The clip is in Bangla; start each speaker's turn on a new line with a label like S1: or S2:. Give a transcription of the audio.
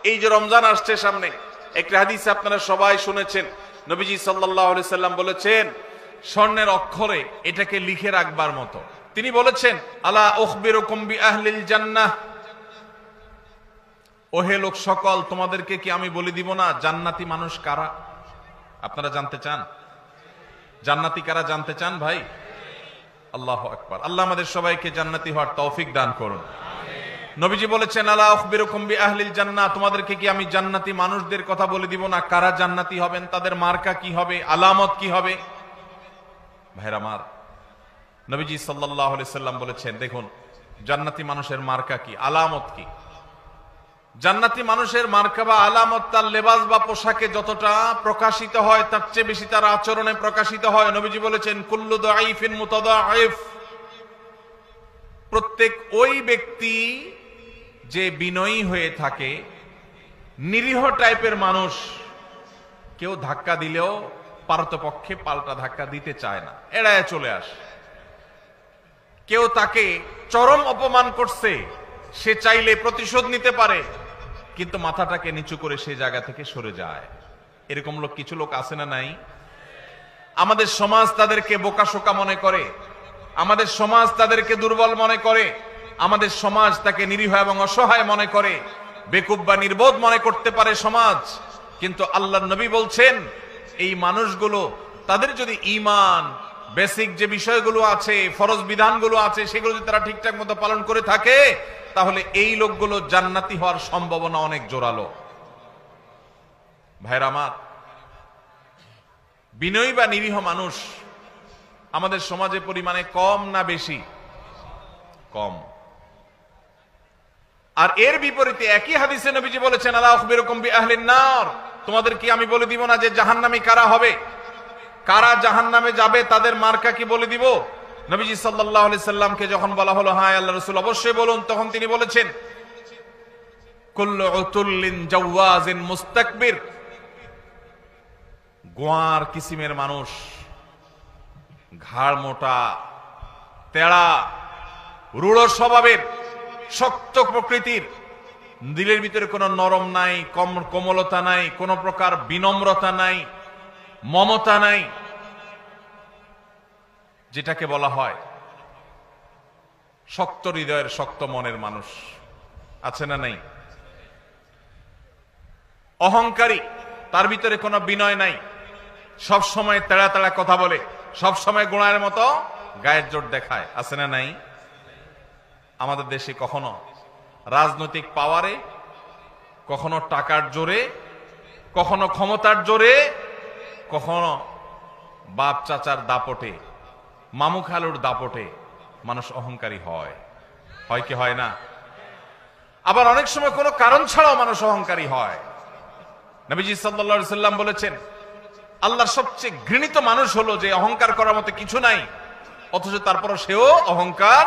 S1: এই যে রমজান আসছে সামনে, একটা হাদিস আপনারা সবাই শুনেছেন, নবীজি সাল্লাল্লাহু আলাইহি সাল্লাম বলেছেন স্বর্ণের অক্ষরে এটাকে লিখে রাখবার মতো। তিনি বলেছেন, আলা উখবিরুকুম বিআহলিল জান্নাহ, ওহে লোক সকল, তোমাদেরকে কি আমি বলে দিব না জান্নাতি মানুষ কারা? আপনারা জানতে চান জান্নাতি কারা? জানতে চান ভাই? আল্লাহু আকবার। আল্লাহ আমাদের সবাইকে জান্নাতি হওয়ার তৌফিক দান করুন। নবীজি বলেছেন, আলা উখবিরুকুম বিআহলিল জান্নাহ, তোমাদেরকে কি আমি জান্নাতি মানুষদের কথা বলে দিব না কারা জান্নাতি হবেন, তাদের মার্কা কি হবে, আলামত কি হবে? ভাইরা আমার, নবীজি সাল্লাল্লাহু আলাইহি সাল্লাম বলেছেন, দেখুন জান্নাতি মানুষের মার্কা কি, আলামত কি। জান্নাতি মানুষের মার্কা বা আলামত তার লেবাস বা পোশাকে যতটা প্রকাশিত হয় তার চেয়ে বেশি তার আচরণে প্রকাশিত হয়। নবীজি বলেছেন, কুল্লু দাঈফিন মুতাদাঈফ, প্রত্যেক ওই ব্যক্তি যে বিনয়ী হয়ে থাকে, নিরীহ টাইপের মানুষ, কেউ ধাক্কা দিলেও পারতপক্ষে পাল্টা ধাক্কা দিতে চায় না, এড়ায় চলে আসে। কেউ তাকে চরম অপমান করছে, সে চাইলে প্রতিশোধ নিতে পারে, কিন্তু মাথাটাকে নিচু করে সে জায়গা থেকে সরে যায়। এরকম লোক কিছু লোক আছে না নাই? আমাদের সমাজ তাদেরকে বোকাশোকা মনে করে, আমাদের সমাজ তাদেরকে দুর্বল মনে করে, আমাদের সমাজ তাকে নিরীহ এবং অসহায় মনে করে, বেকুব বা নির্বোধ মনে করতে পারে সমাজ। কিন্তু আল্লাহর নবী বলছেন, এই মানুষগুলো তাদের যদি ঈমান, বেসিক যে বিষয়গুলো আছে, ফরজ বিধানগুলো আছে, সেগুলো যদি তারা ঠিকঠাক মতো পালন করে থাকে, তাহলে এই লোকগুলো জান্নাতি হওয়ার সম্ভাবনা অনেক জোরালো। ভাইরা আমার, বিনয়ী বা নিরীহ মানুষ আমাদের সমাজে পরিমাণে কম না বেশি? কম। আর এর বিপরীতে একই হাদিসে নবীজি বলেছেন, আলা উখবিরুকুম বিআহলিন নার, তোমাদের কি আমি বলে দিব না যে জাহান্নামী কারা হবে, কারা জাহান্নামে যাবে, তাদের মার্কা কি বলে দিব? নবীজি সাল্লাল্লাহু আলাইহি সাল্লামকে যখন বলা হলো, হ্যাঁ আল্লাহর রাসূল অবশ্যই বলুন, তখন তিনি বলেছেন, কুল্লু উতুল্লিন জাওয়াজিন মুস্তাকবির, গোয়ার কিসিমের মানুষ, ঘাড় মোটা, তেড়া, রূঢ় স্বভাবের, শক্ত প্রকৃতির, দিলের ভিতরে কোনো নরম নাই, কোমলতা নাই, কোন প্রকার বিনম্রতা নাই, মমতা নাই, যেটাকে বলা হয় শক্ত হৃদয়ের, শক্ত মনের মানুষ আছে না নাই? অহংকারী, তার ভিতরে কোনো বিনয় নাই, সব সময় তেড়া তেড়া কথা বলে, সব সময় গোড়ার মতো গায়ের জোর দেখায়, আছে না নাই? আমাদের দেশে কখনো রাজনৈতিক পাওয়ারে, কখনো টাকার জোরে, কখনো ক্ষমতার জোরে, কখনো বাপ চাচার দাপটে, মামু খালুর দাপটে মানুষ অহংকারী হয়, হয় কি হয় না? আবার অনেক সময় কোনো কারণ ছাড়াও মানুষ অহংকারী হয়। নবীজি সাল্লাল্লাহু আলাইহি সাল্লাম বলেছেন, আল্লাহর সবচেয়ে ঘৃণিত মানুষ হলো যে অহংকার করার মতো কিছু নাই, অথচ তারপরও সেও অহংকার